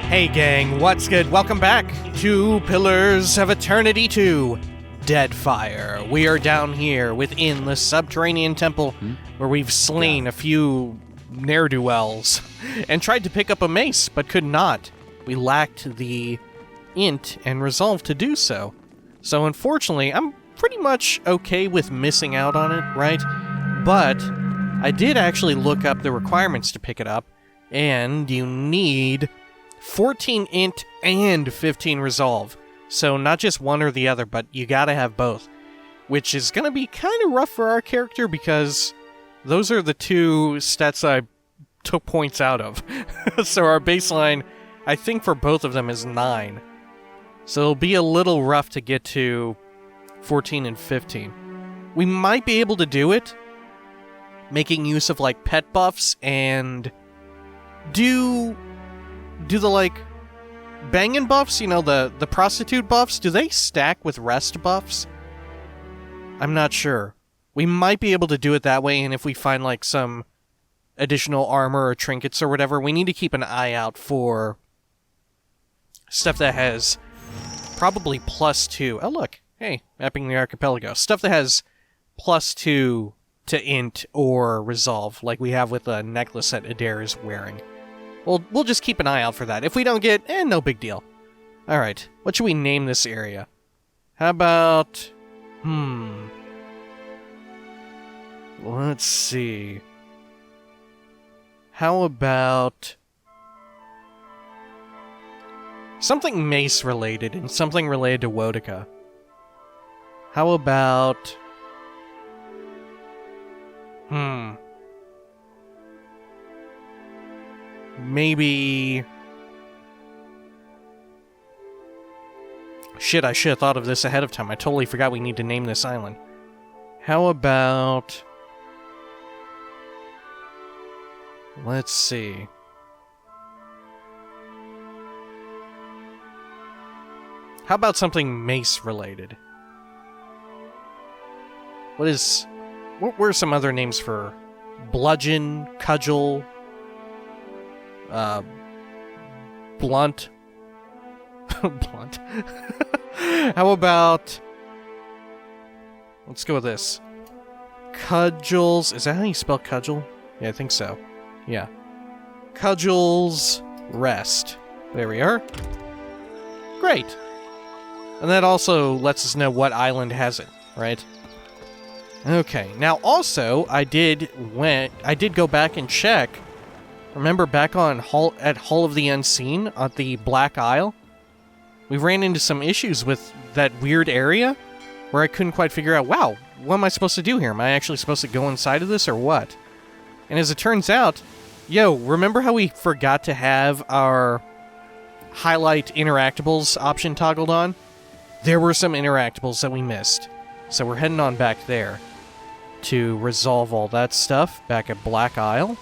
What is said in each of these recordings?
Hey gang, what's good? Welcome back to Pillars of Eternity 2, Deadfire. We are down here within the subterranean temple where we've slain a few ne'er-do-wells and tried to pick up a mace, but could not. We lacked the int and resolve to do so. So unfortunately, I'm pretty much okay with missing out on it, right? But I did actually look up the requirements to pick it up, and you need 14 int and 15 resolve. So not just one or the other, but you gotta have both. Which is gonna be kind of rough for our character because those are the two stats I took points out of. So our baseline, I think for both of them, is 9. So it'll be a little rough to get to 14 and 15. We might be able to do it, making use of like pet buffs and do the like banging buffs, you know, the prostitute buffs, do they stack with rest buffs? I'm not sure. We might be able to do it that way, and if we find like some additional armor or trinkets or whatever, we need to keep an eye out for stuff that has probably +2. Oh look, hey, mapping the archipelago. Stuff that has +2 to int or resolve, like we have with the necklace that Adair is wearing. We'll just keep an eye out for that. If we don't get, no big deal. Alright, what should we name this area? How about... Let's see. How about... something mace related and something related to Wodica. How about... Maybe... Shit, I should have thought of this ahead of time. I totally forgot we need to name this island. How about... Let's see. How about something mace related? What were some other names for bludgeon, cudgel, blunt? Blunt. How about... let's go with this. Cudgels. Is that how you spell cudgel? Yeah, I think so. Yeah. Cudgels rest. There we are. Great. And that also lets us know what island has it, right? Okay. Now also, I did go back and check. Remember back on Hull of the Unseen at the Black Isle? We ran into some issues with that weird area where I couldn't quite figure out, wow, what am I supposed to do here? Am I actually supposed to go inside of this or what? And as it turns out, remember how we forgot to have our highlight interactables option toggled on? There were some interactables that we missed. So we're heading on back there to resolve all that stuff back at Black Isle.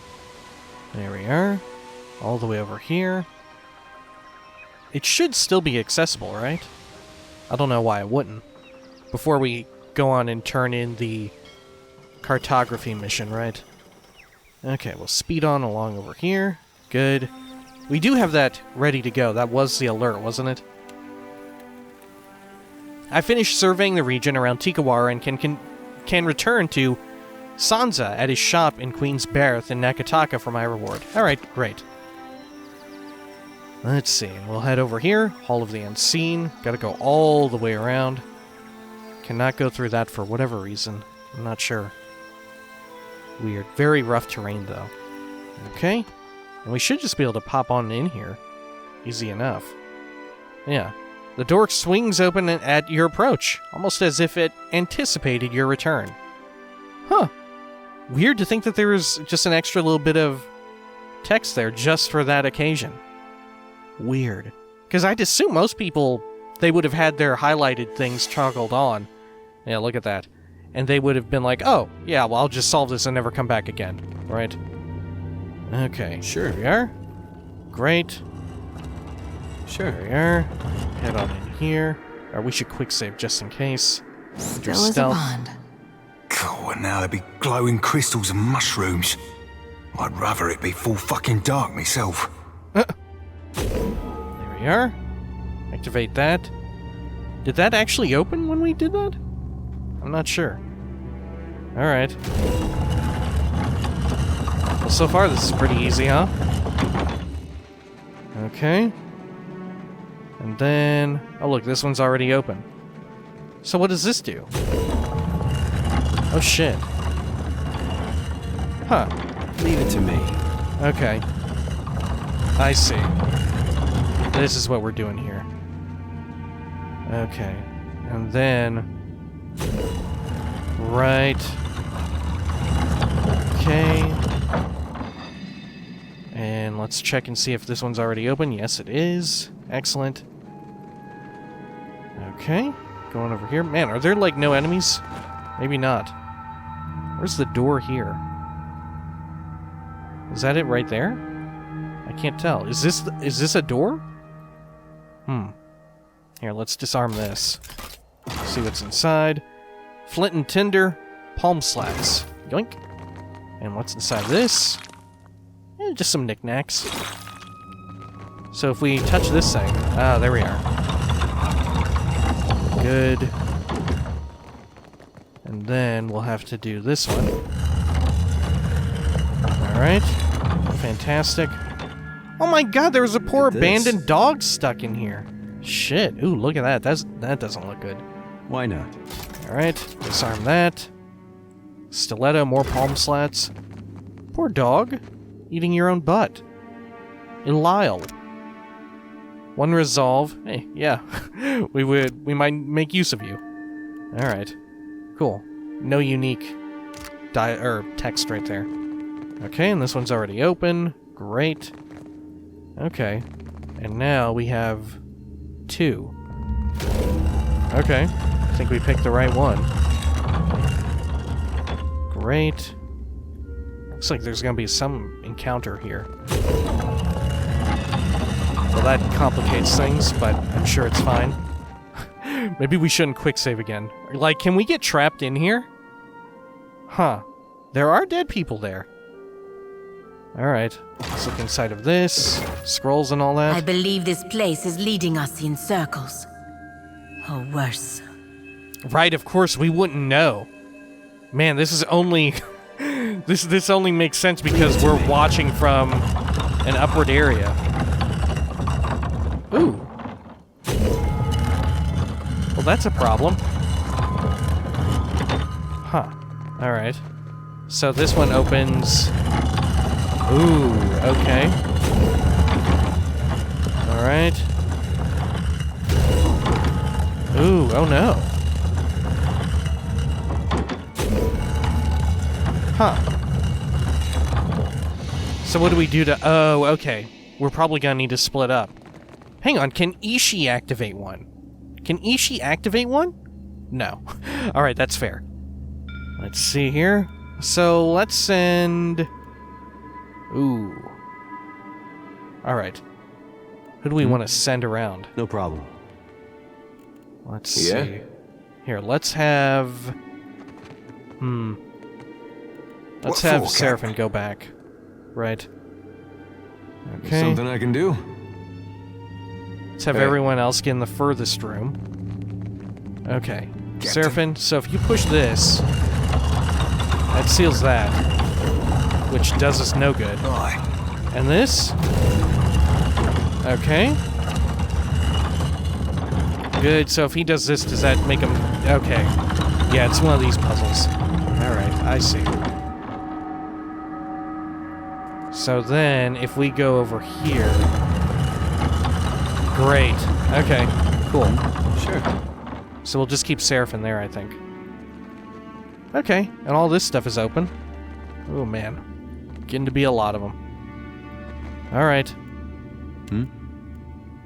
There we are. All the way over here. It should still be accessible, right? I don't know why it wouldn't. Before we go on and turn in the cartography mission, right? Okay, we'll speed on along over here. Good. We do have that ready to go. That was the alert, wasn't it? I finished surveying the region around Tikawara and can return to Sansa at his shop in Queen's Berth in Nakataka for my reward. Alright, great. Let's see, we'll head over here. Hall of the Unseen. Gotta go all the way around. Cannot go through that for whatever reason. I'm not sure. Weird. Very rough terrain, though. Okay. And we should just be able to pop on in here. Easy enough. Yeah. The door swings open at your approach, almost as if it anticipated your return. Huh. Weird to think that there was just an extra little bit of text there just for that occasion. Weird. Because I'd assume most people, they would have had their highlighted things toggled on. Yeah, look at that. And they would have been like, oh, yeah, well, I'll just solve this and never come back again. Right? Okay, sure we are. Great. Sure we are. Head on in here. Or we should quick save just in case. Still as a pond. God, and now there'd be glowing crystals and mushrooms. I'd rather it be full fucking dark myself. we are. Activate that. Did that actually open when we did that? I'm not sure. Alright. Well, so far this is pretty easy, huh? Okay. And then... Oh, look, this one's already open. So what does this do? Oh, shit. Huh. Leave it to me. Okay. I see. This is what we're doing here. Okay. And then... Right. Okay. And let's check and see if this one's already open. Yes, it is. Excellent. Okay. Going over here. Man, are there, like, no enemies? Maybe not. Where's the door here? Is that it right there? I can't tell. Is this a door? Here, let's disarm this. See what's inside. Flint and tinder, palm slats. Yoink. And what's inside this? Just some knickknacks. So if we touch this thing... Ah, there we are. Good. And then we'll have to do this one. Alright. Fantastic. Oh my god, there was a poor abandoned dog stuck in here. Shit. Ooh, look at that. That doesn't look good. Why not? Alright, disarm that. Stiletto, more palm slats. Poor dog. Eating your own butt. Ilile. One resolve. Hey, yeah. we might make use of you. Alright. Cool. No unique text right there. Okay, and this one's already open. Great. Okay. And now we have 2. Okay. I think we picked the right one. Great. Looks like there's gonna be some encounter here. Well, that complicates things, but I'm sure it's fine. Maybe we shouldn't quick save again. Like, can we get trapped in here? Huh. There are dead people there. Alright. Let's look inside of this. Scrolls and all that. I believe this place is leading us in circles. Or worse. Right, of course, we wouldn't know. Man, this is only... this only makes sense because we're watching from an upward area. Ooh. Well, that's a problem. Huh. Alright. So this one opens... Ooh, okay. Alright. Ooh, oh no. Huh. So what do we do to... Oh, okay. We're probably gonna need to split up. Hang on, can Ishii activate one? Can Ishii activate one? No. Alright, that's fair. Let's see here. So, let's send... Ooh. Alright. Who do we want to send around? No problem. Let's see. Here, let's have... Let's have Seraphim go back. Right. Okay. Something I can do? Let's have everyone else get in the furthest room. Okay. Seraphim, so if you push this, that seals that, which does us no good. And this? Okay. Good, so if he does this, does that make him... Okay. Yeah, it's one of these puzzles. Alright, I see. So then, if we go over here... Great. Okay, cool. Sure. So we'll just keep Seraphim there, I think. Okay, and all this stuff is open. Oh, man. Getting to be a lot of them. Alright.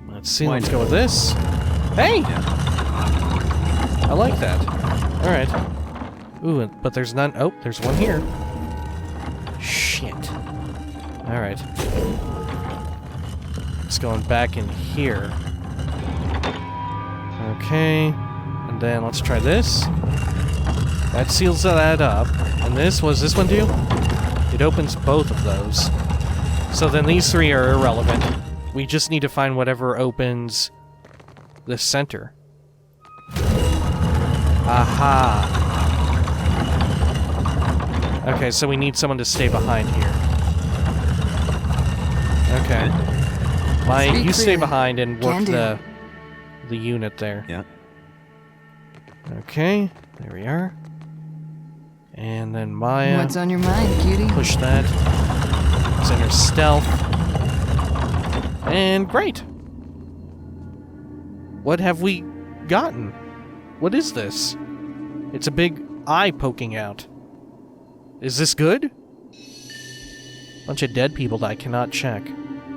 Let's see, let's go with this. Hey! I like that. Alright. Ooh, but there's none... Oh, there's one here. Shit. Alright. It's going back in here. Okay. And then let's try this. That seals that up. And this, what does this one do? It opens both of those. So then these 3 are irrelevant. We just need to find whatever opens the center. Aha. Okay, so we need someone to stay behind here. Okay. Maya, you stay behind and work the unit there. Yeah. Okay, there we are. And then Maya. What's on your mind, cutie? Push that. Center stealth. And great. What have we gotten? What is this? It's a big eye poking out. Is this good? Bunch of dead people that I cannot check.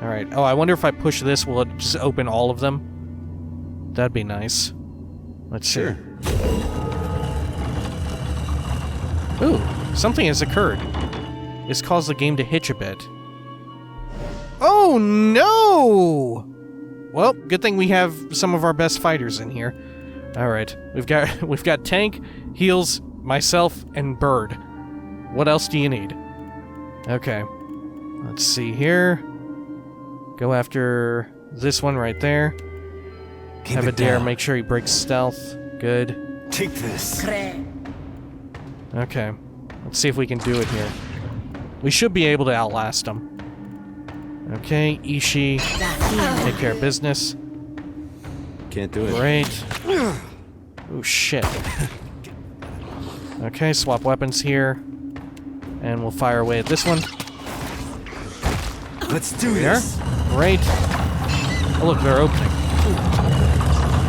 Alright. Oh, I wonder if I push this, will it just open all of them? That'd be nice. Let's see. Sure. Ooh, something has occurred. It's caused the game to hitch a bit. Oh no! Well, good thing we have some of our best fighters in here. Alright, we've got tank, heals, myself, and bird. What else do you need? Okay. Let's see here. Go after this one right there. Keep Have a it dare, down. make sure he breaks stealth. Good. Take this. Okay. Let's see if we can do it here. We should be able to outlast him. Okay, Ishii, take care of business. Can't do it. Great. Oh shit. Okay, swap weapons here. And we'll fire away at this one. Let's do There. this. Great. Oh look, they're opening.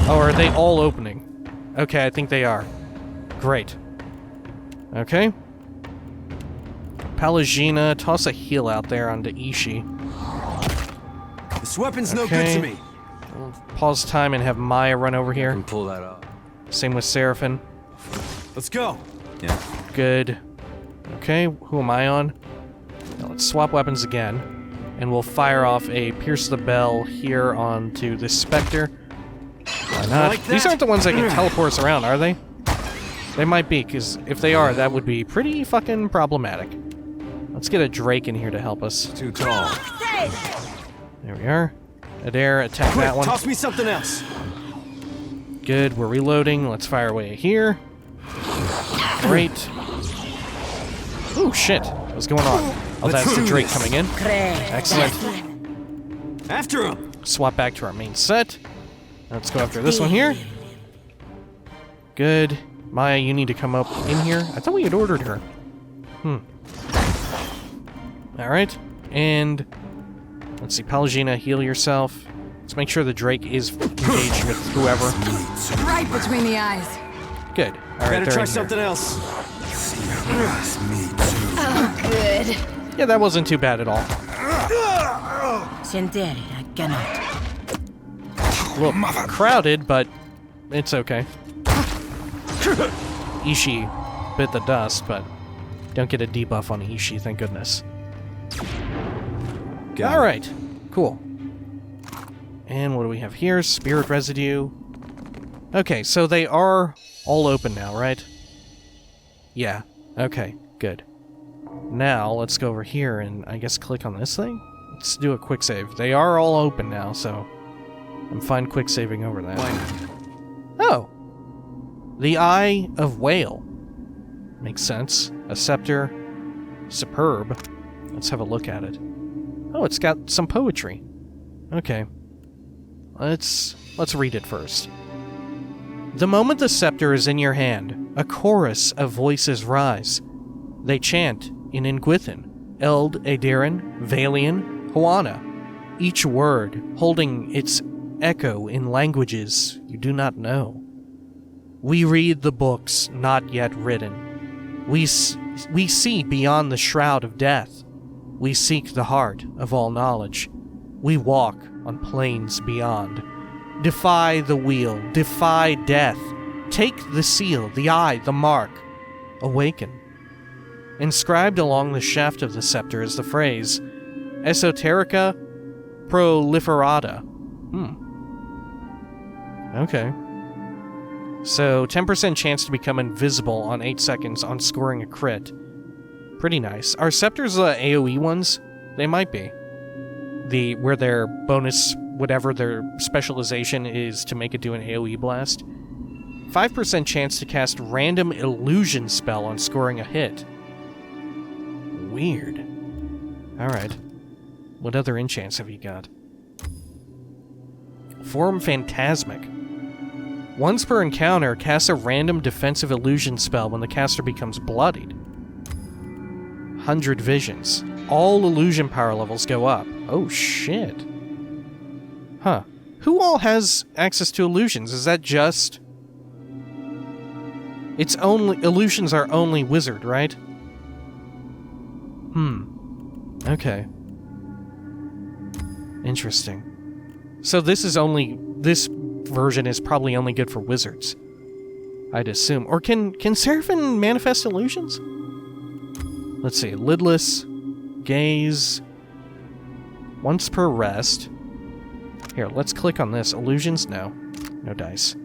Oh, are they all opening? Okay, I think they are. Great. Okay. Palagina, toss a heal out there onto Ishii. This weapon's no Okay. good to me. We'll pause time and have Maya run over here. Can pull that off. Same with Seraphim. Let's go. Yeah. Good. Okay, who am I on? Now let's swap weapons again. And we'll fire off a Pierce the Bell here onto this Spectre. Why not? Like that? These aren't the ones that can teleport us around, are they? They might be, because if they are, that would be pretty fucking problematic. Let's get a Drake in here to help us. Too tall. There we are. Adair, attack Quick, that one. toss me something else. Good, we're reloading. Let's fire away here. Great. Ooh, shit. What's going on? Oh, Let's that's the do Drake this. coming in. Excellent. After him. Swap back to our main set. Let's go after this one here. Good. Maya, you need to come up in here. I thought we had ordered her. Alright. And let's see. Palagina, heal yourself. Let's make sure the Drake is engaged with whoever. Right between the eyes. Good. Alright, Better they're try in here. something else. Me too. Oh, good. Yeah, that wasn't too bad at all. Scendere, I cannot. A little crowded, but it's okay. Ishii bit the dust, but don't get a debuff on Ishii, thank goodness. Alright, cool. And what do we have here? Spirit residue. Okay, so they are all open now, right? Yeah, okay, good. Now, let's go over here and I guess click on this thing? Let's do a quick save. They are all open now, so I'm fine quick saving over that. Oh! The Eye of Whale. Makes sense. A scepter. Superb. Let's have a look at it. Oh, it's got some poetry. Okay. Let's read it first. The moment the scepter is in your hand, a chorus of voices rise. They chant in Ingwithan, Eld, Adiran, Valian, Hoana, each word holding its echo in languages you do not know. We read the books not yet written. We see beyond the shroud of death. We seek the heart of all knowledge. We walk on plains beyond. Defy the wheel, defy death. Take the seal, the eye, the mark. Awaken. Inscribed along the shaft of the scepter is the phrase, Esoterica Proliferata. Okay. So, 10% chance to become invisible on 8 seconds on scoring a crit. Pretty nice. Are scepters AoE ones? They might be. where their bonus, whatever their specialization is, to make it do an AoE blast. 5% chance to cast random illusion spell on scoring a hit. Weird. Alright. What other enchants have you got? Form Phantasmic. Once per encounter, cast a random defensive illusion spell when the caster becomes bloodied. 100 visions. All illusion power levels go up. Oh shit. Huh. Who all has access to illusions? Is that just... It's only... Illusions are only wizard, right? Okay. Interesting. So this is only... This version is probably only good for wizards, I'd assume. Or can Seraphim manifest illusions? Let's see. Lidless, gaze, once per rest. Here, let's click on this. Illusions? No. No dice.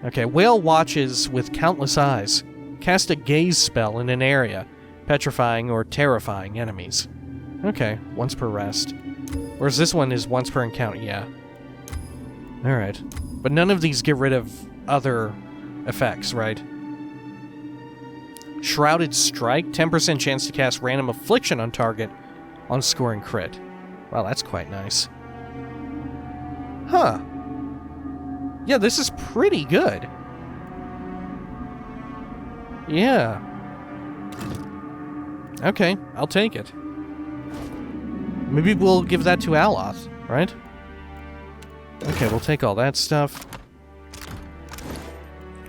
Okay, whale watches with countless eyes. Cast a gaze spell in an area, petrifying or terrifying enemies. Okay, once per rest. Whereas this one is once per encounter, yeah. Alright. But none of these get rid of other effects, right? Shrouded Strike, 10% chance to cast random affliction on target on scoring crit. Wow, that's quite nice. Huh. Yeah, this is pretty good. Yeah. Okay, I'll take it. Maybe we'll give that to Aloth, right? Okay, we'll take all that stuff.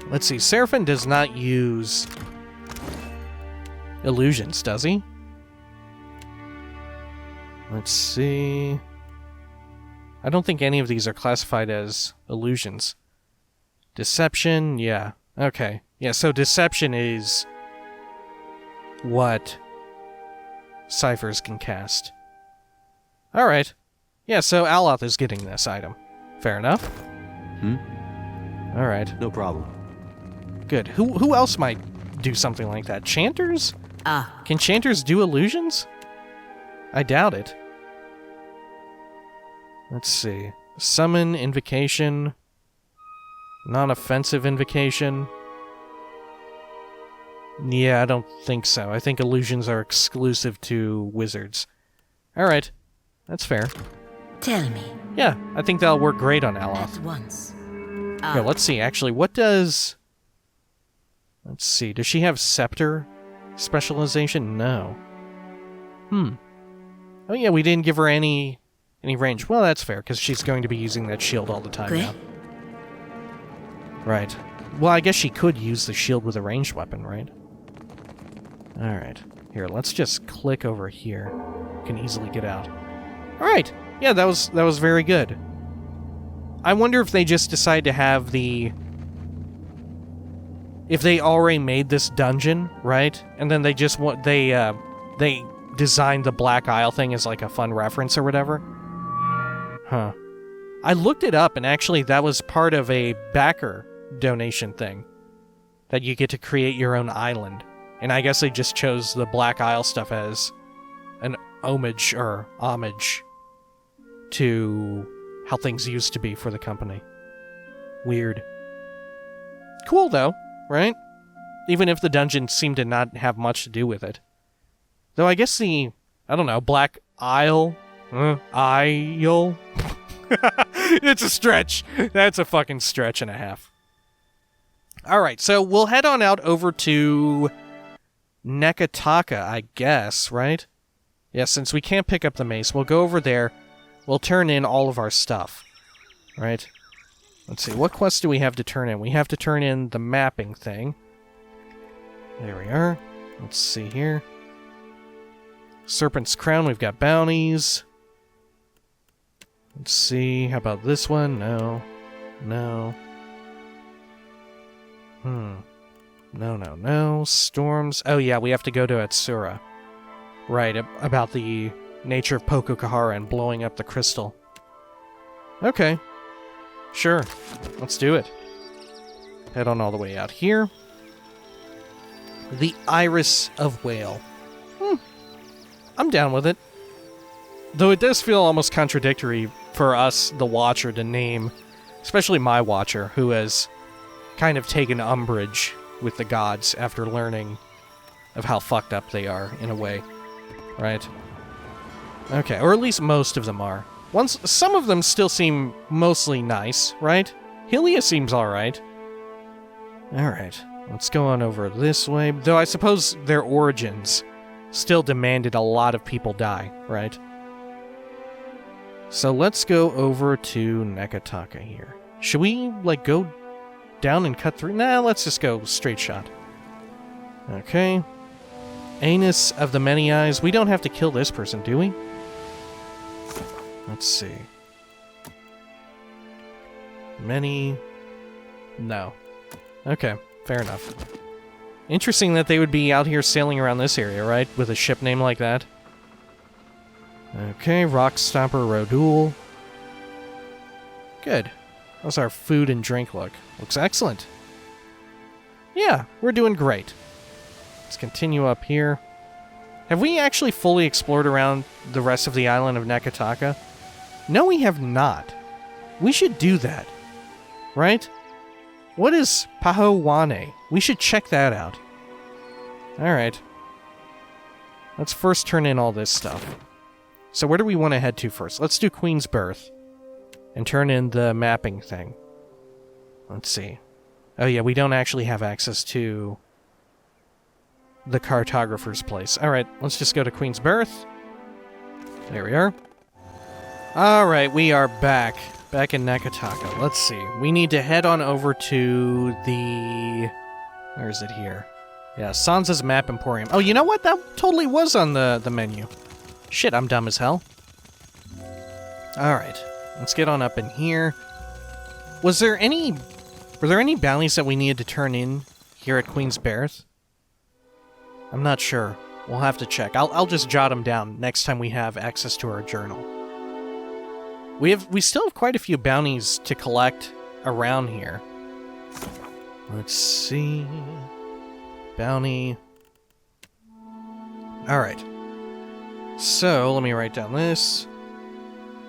Let's see, Seraphim does not use illusions, does he? Let's see... I don't think any of these are classified as illusions. Deception, yeah. Okay. Yeah, so deception is what ciphers can cast. Alright. Yeah, so Aloth is getting this item. Fair enough. Alright. No problem. Good. Who else might do something like that? Chanters? Can Chanters do illusions? I doubt it. Let's see. Summon, Invocation, non-offensive Invocation. Yeah, I don't think so. I think illusions are exclusive to wizards. Alright. That's fair. Tell me. Yeah, I think that'll work great on Aloth. At once. Here, let's see. Actually, what does... Let's see. Does she have Scepter specialization? No. Oh yeah, we didn't give her any range. Well, that's fair, because she's going to be using that shield all the time now. Right. Well, I guess she could use the shield with a ranged weapon, right? Alright. Here, let's just click over here. Can easily get out. Alright. Yeah, that was very good. I wonder if they just decide to have the... If they already made this dungeon, right? And then they just want... They designed the Black Isle thing as like a fun reference or whatever. Huh. I looked it up, and actually that was part of a backer donation thing. That you get to create your own island. And I guess they just chose the Black Isle stuff as an homage to how things used to be for the company. Weird. Cool, though, right? Even if the dungeon seemed to not have much to do with it. Though I guess the, I don't know, Black Isle? Isle? It's a stretch. That's a fucking stretch and a half. Alright, so we'll head on out over to Nekataka, I guess, right? Yeah, since we can't pick up the mace, we'll go over there. We'll turn in all of our stuff. Right? Let's see, what quest do we have to turn in? We have to turn in the mapping thing. There we are. Let's see here. Serpent's Crown, we've got bounties. Let's see, how about this one? No. No. No. Storms. Oh yeah, we have to go to Atsura. Right, about the nature of Poko Kohara and blowing up the crystal. Okay. Sure. Let's do it. Head on all the way out here. The Iris of Whale. I'm down with it. Though it does feel almost contradictory for us, the Watcher, to name, especially my Watcher, who has kind of taken umbrage with the gods after learning of how fucked up they are, in a way. Right? Okay, or at least most of them are. Some of them still seem mostly nice, right? Hylia seems alright. Alright, let's go on over this way. Though I suppose their origins still demanded a lot of people die, right? So let's go over to Nekataka here. Should we, like, go down and cut through? Nah, let's just go straight shot. Okay. Anus of the Many Eyes. We don't have to kill this person, do we? Let's see. Many... No. Okay, fair enough. Interesting that they would be out here sailing around this area, right? With a ship name like that. Okay, Rock Stomper Rodul. Good. How's our food and drink look? Looks excellent. Yeah, we're doing great. Let's continue up here. Have we actually fully explored around the rest of the island of Nekataka? No, we have not. We should do that. Right? What is Pahowane? We should check that out. Alright. Let's first turn in all this stuff. So where do we want to head to first? Let's do Queen's Birth. And turn in the mapping thing. Let's see. Oh yeah, we don't actually have access to the cartographer's place. Alright, let's just go to Queen's Birth. There we are. Alright, we are back. Back in Nekataka. Let's see. We need to head on over to the... Where is it here? Yeah, Sansa's Map Emporium. Oh, you know what? That totally was on the menu. Shit, I'm dumb as hell. Alright, let's get on up in here. Were there any bounties that we needed to turn in here at Queen's Birth? I'm not sure. We'll have to check. I'll just jot them down next time we have access to our journal. We still have quite a few bounties to collect around here. Let's see. Bounty. Alright. So, let me write down this.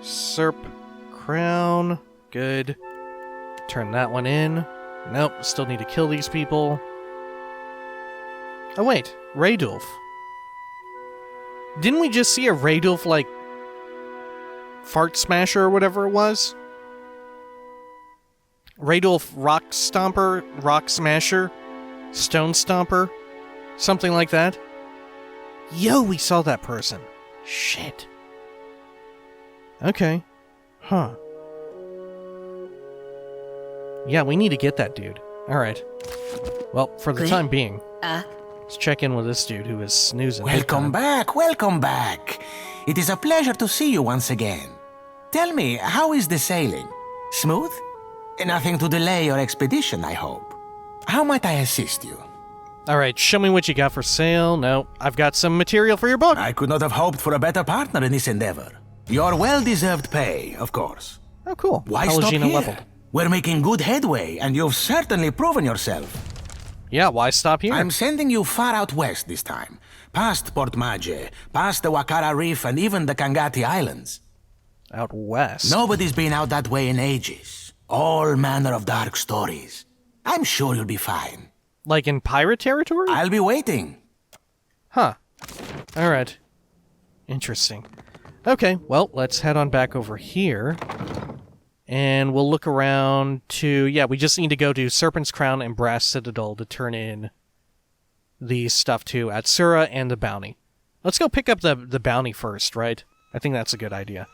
Serp Crown. Good. Turn that one in. Nope, still need to kill these people. Oh wait, Raydulf. Didn't we just see a Raydulf, like, Fart Smasher or whatever it was? Raydulf Rock Stomper, Rock Smasher, Stone Stomper, something like that? Yo, we saw that person. Shit. Okay. Huh. Yeah, we need to get that dude. Alright. Well, for the time being, let's check in with this dude who is snoozing. Welcome back, welcome back. It is a pleasure to see you once again. Tell me, how is the sailing? Smooth? Nothing to delay your expedition, I hope. How might I assist you? Alright, show me what you got for sale. No, I've got some material for your book. I could not have hoped for a better partner in this endeavor. Your well-deserved pay, of course. Oh, cool. Why How is stop Gina here? leveled? We're making good headway, and you've certainly proven yourself. Yeah, why stop here? I'm sending you far out west this time. Past Port Maje, past the Wakara Reef, and even the Kangati Islands. Out west? Nobody's been out that way in ages. All manner of dark stories. I'm sure you'll be fine. Like in pirate territory? I'll be waiting. Huh. Alright. Interesting. Okay, well, let's head on back over here. And we'll look around to... Yeah, we just need to go to Serpent's Crown and Brass Citadel to turn in the stuff to Atsura and the bounty. Let's go pick up the bounty first, right? I think that's a good idea.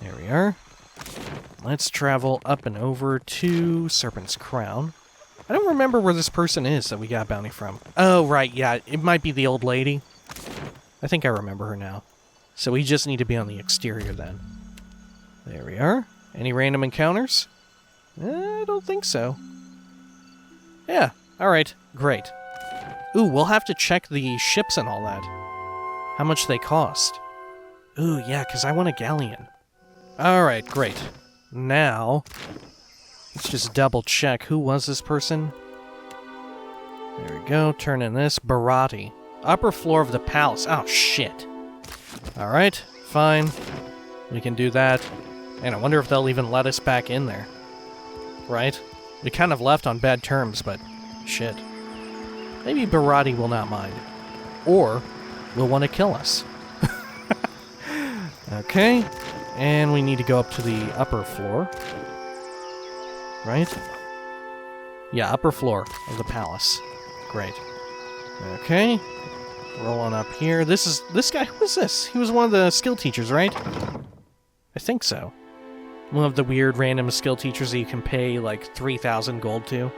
There we are. Let's travel up and over to Serpent's Crown. I don't remember where this person is that we got bounty from. Oh, right, yeah, it might be the old lady. I think I remember her now. So we just need to be on the exterior then. There we are. Any random encounters? I don't think so. Yeah, alright, great. Ooh, we'll have to check the ships and all that. How much they cost. Ooh, yeah, because I want a galleon. Alright, great. Now, let's just double check. Who was this person? There we go, turn in this. Barati. Upper floor of the palace. Oh, shit. Alright, fine. We can do that. And I wonder if they'll even let us back in there. Right? We kind of left on bad terms, but shit. Maybe Barati will not mind. Or will want to kill us. Okay. And we need to go up to the upper floor. Right? Yeah, upper floor of the palace. Great. Okay. Rolling up here. This guy, who is this? He was one of the skill teachers, right? I think so. One of the weird random skill teachers that you can pay like 3,000 gold to.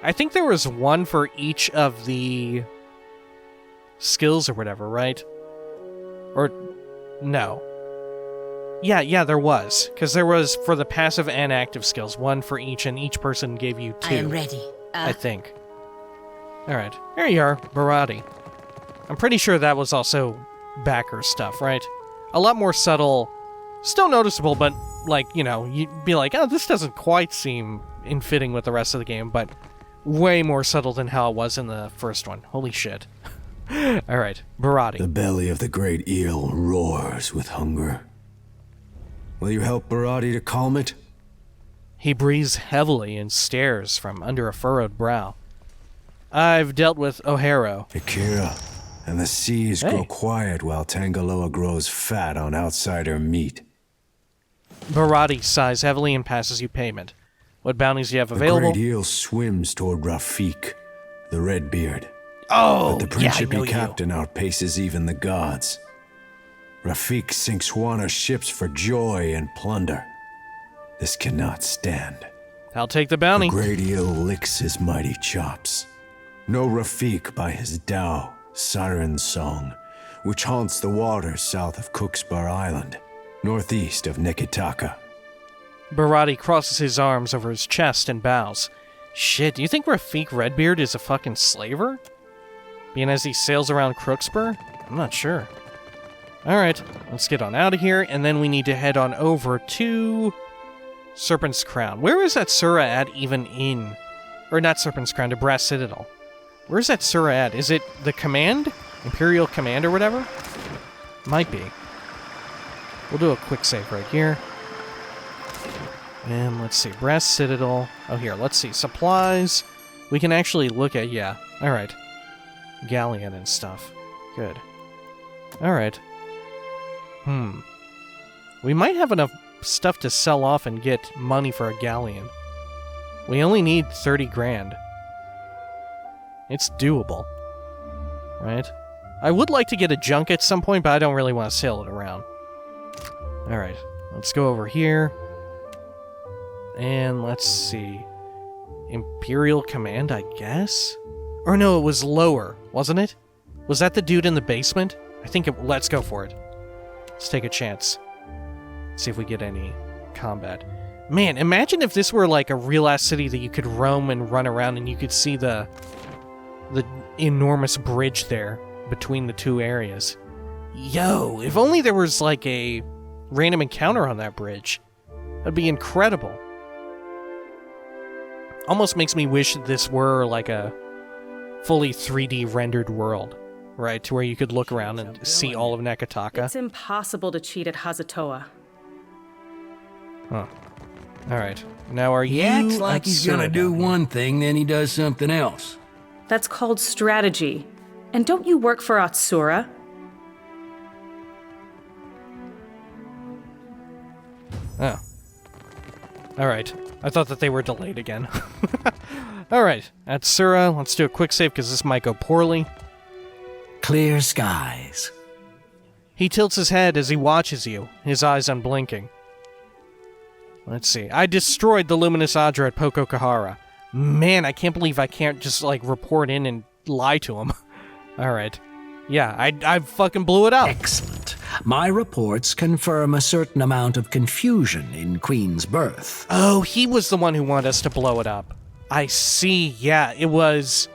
I think there was one for each of the skills or whatever, right? Or, no. Yeah, there was. Because there was for the passive and active skills, one for each, and each person gave you 2. I am ready. I think. Alright, here you are, Barati. I'm pretty sure that was also backer stuff, right? A lot more subtle, still noticeable, but, like, you know, you'd be like, oh, this doesn't quite seem in fitting with the rest of the game, but way more subtle than how it was in the first one. Holy shit. Alright, Barati. The belly of the great eel roars with hunger. Will you help Barati to calm it? He breathes heavily and stares from under a furrowed brow. I've dealt with O'Hara. Akira, and the seas grow quiet while Tangaloa grows fat on outsider meat. Barati sighs heavily and passes you payment. What bounties do you have available? The great eel swims toward Rafik, the Redbeard. Oh, but the Principe captain outpaces even the gods. Rafik sinks Juana's ships for joy and plunder. This cannot stand. I'll take the bounty. The great eel licks his mighty chops. Know Rafik by his Tao, Siren Song, which haunts the waters south of Cooksbar Island, northeast of Nekitaka. Barati crosses his arms over his chest and bows. Shit, do you think Rafik Redbeard is a fucking slaver? Being as he sails around Crookspur? I'm not sure. Alright, let's get on out of here, and then we need to head on over to Serpent's Crown. Where is that Sura at even in? Or not Serpent's Crown, to Brass Citadel. Where's that Sura at? Is it the command? Imperial command or whatever? Might be. We'll do a quick save right here. And let's see, Brass Citadel. Oh, here, let's see, supplies. We can actually look at, yeah, alright. Galleon and stuff. Good. Alright. We might have enough stuff to sell off and get money for a galleon. We only need 30 grand. It's doable. Right? I would like to get a junk at some point, but I don't really want to sail it around. Alright, let's go over here. And let's see. Imperial Command, I guess? Or no, it was lower, wasn't it? Was that the dude in the basement? I think it... Let's go for it. Let's take a chance. See if we get any combat. Man, imagine if this were like a real-ass city that you could roam and run around and you could see the enormous bridge there between the two areas. Yo, if only there was like a random encounter on that bridge. That'd be incredible. Almost makes me wish this were like a fully 3D rendered world, right? To where you could look around and see all of Nekitaka. It's impossible to cheat at Hazatoa. Huh. Alright. Now are you... He acts like he's gonna do one thing, then he does something else. That's called strategy. And don't you work for Atsura? Oh. Alright. I thought that they were delayed again. Alright. Atsura, let's do a quick save because this might go poorly. Clear skies. He tilts his head as he watches you, his eyes unblinking. Let's see. I destroyed the luminous adra at Poko Kohara. Man, I can't believe I can't just, like, report in and lie to him. Alright. Yeah, I fucking blew it up. Excellent. My reports confirm a certain amount of confusion in Queen's birth. Oh, he was the one who wanted us to blow it up. I see. Yeah, it was...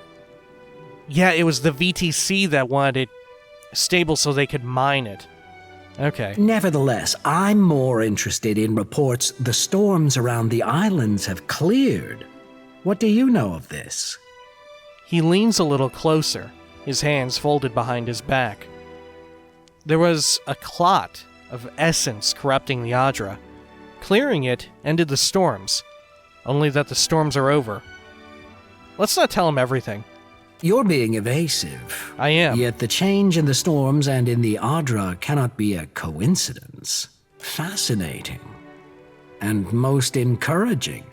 Yeah, it was the VTC that wanted it stable so they could mine it. Okay. Nevertheless, I'm more interested in reports the storms around the islands have cleared. What do you know of this? He leans a little closer, his hands folded behind his back. There was a clot of essence corrupting the adra. Clearing it ended the storms. Only that the storms are over. Let's not tell him everything. You're being evasive. I am. Yet the change in the storms and in the adra cannot be a coincidence. Fascinating. And most encouraging.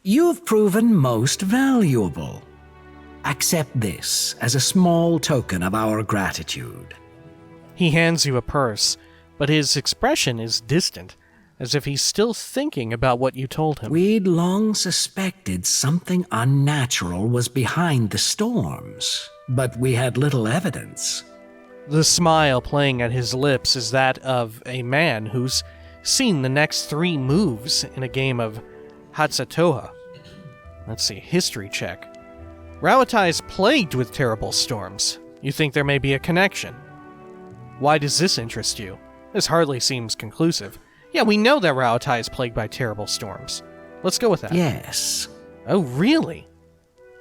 You've proven most valuable. Accept this as a small token of our gratitude. He hands you a purse, but his expression is distant, as if he's still thinking about what you told him. We'd long suspected something unnatural was behind the storms, but we had little evidence. The smile playing at his lips is that of a man who's seen the next 3 moves in a game of Hatsatoha. Let's see, history check. Rauatai is plagued with terrible storms. You think there may be a connection. Why does this interest you? This hardly seems conclusive. Yeah, we know that Rauatai is plagued by terrible storms. Let's go with that. Yes. Oh, really?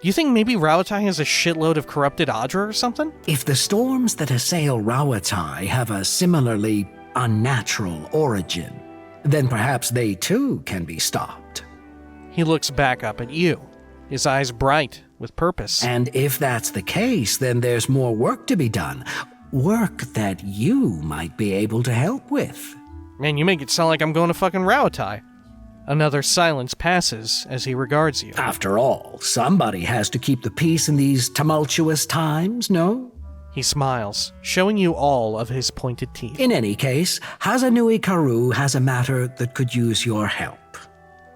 You think maybe Rauatai has a shitload of corrupted adra or something? If the storms that assail Rauatai have a similarly unnatural origin, then perhaps they too can be stopped. He looks back up at you, his eyes bright with purpose. And if that's the case, then there's more work to be done. Work that you might be able to help with. Man, you make it sound like I'm going to fucking Rauatai. Another silence passes as he regards you. After all, somebody has to keep the peace in these tumultuous times, no? He smiles, showing you all of his pointed teeth. In any case, Hazanui Karu has a matter that could use your help.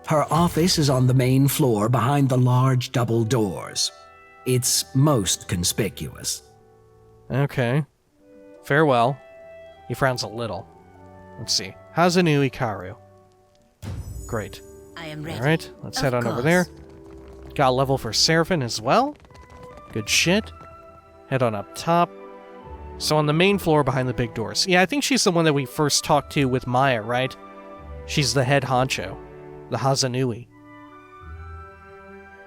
Her office is on the main floor behind the large double doors. It's most conspicuous. Okay. Farewell. He frowns a little. Let's see. Hazanui Karu. Great. I am ready. Alright, let's head Of on over course. there. Got a level for Seraphim as well. Good shit. Head on up top. So on the main floor behind the big doors. Yeah, I think she's the one that we first talked to with Maya, right? She's the head honcho. The Hazanui.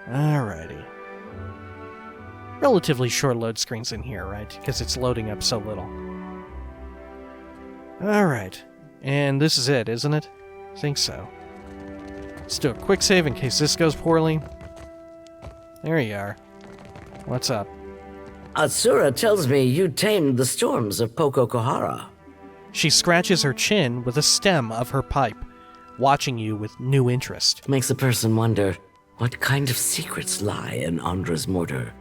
Alrighty. Relatively short load screens in here, right? Because it's loading up so little. Alright. And this is it, isn't it? I think so. Let's do a quick save in case this goes poorly. There you are. What's up? Atsura tells me you tamed the storms of Poko Kohara. She scratches her chin with the stem of her pipe, watching you with new interest. Makes a person wonder what kind of secrets lie in Andra's mortar.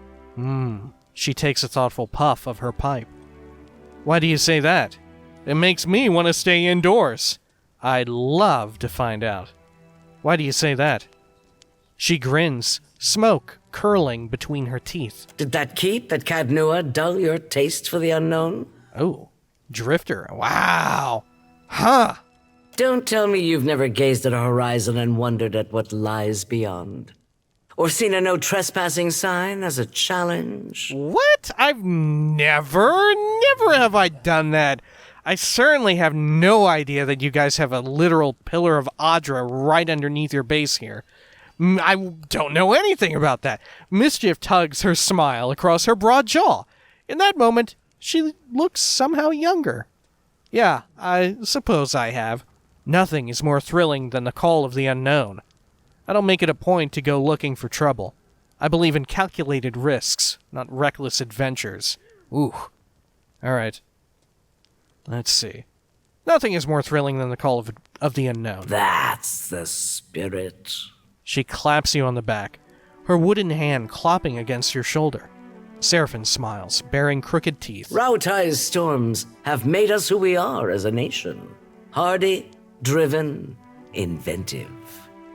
She takes a thoughtful puff of her pipe. Why do you say that? It makes me want to stay indoors. I'd love to find out. Why do you say that? She grins, smoke curling between her teeth. Did that keep at Cadnua dull your taste for the unknown? Oh, Drifter. Wow. Huh. Don't tell me you've never gazed at a horizon and wondered at what lies beyond. Or seen a no trespassing sign as a challenge. What? I've never have I done that. I certainly have no idea that you guys have a literal pillar of adra right underneath your base here. I don't know anything about that. Mischief tugs her smile across her broad jaw. In that moment, she looks somehow younger. Yeah, I suppose I have. Nothing is more thrilling than the call of the unknown. I don't make it a point to go looking for trouble. I believe in calculated risks, not reckless adventures. Ooh. Alright. Let's see. Nothing is more thrilling than the call of the unknown. That's the spirit. She claps you on the back, her wooden hand clopping against your shoulder. Seraphim smiles, baring crooked teeth. Rautai's storms have made us who we are as a nation. Hardy, driven, inventive.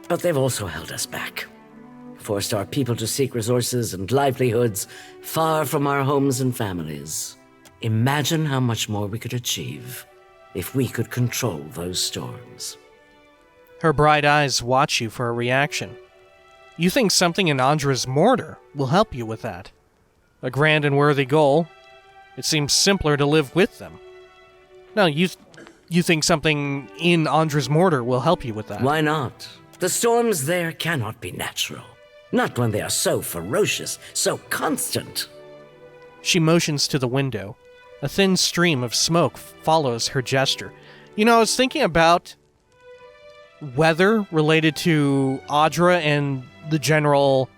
But they've also held us back. Forced our people to seek resources and livelihoods far from our homes and families. Imagine how much more we could achieve if we could control those storms. Her bright eyes watch you for a reaction. You think something in Andra's mortar will help you with that. A grand and worthy goal. It seems simpler to live with them. No, you think something in Andra's mortar will help you with that. Why not? The storms there cannot be natural. Not when they are so ferocious, so constant. She motions to the window, A thin stream of smoke follows her gesture. You know, I was thinking about weather related to Adra and the general,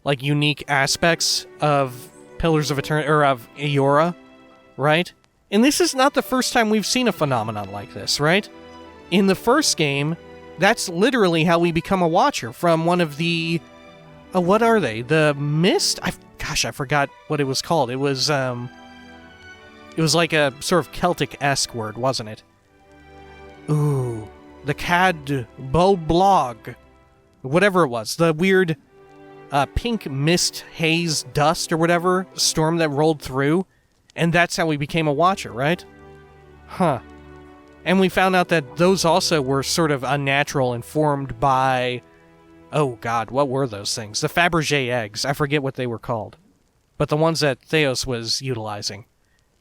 like, unique aspects of Pillars of Eternity, or of Eora, right? And this is not the first time we've seen a phenomenon like this, right? In the first game, that's literally how we become a Watcher, from one of the... what are they? The Mist? I forgot what it was called. It was like a sort of Celtic-esque word, wasn't it? Ooh, the Cad Boblog. Whatever it was. The weird pink mist, haze, dust, or whatever storm that rolled through. And that's how we became a Watcher, right? Huh. And we found out that those also were sort of unnatural and formed by... Oh god, what were those things? The Fabergé eggs. I forget what they were called. But the ones that Theos was utilizing.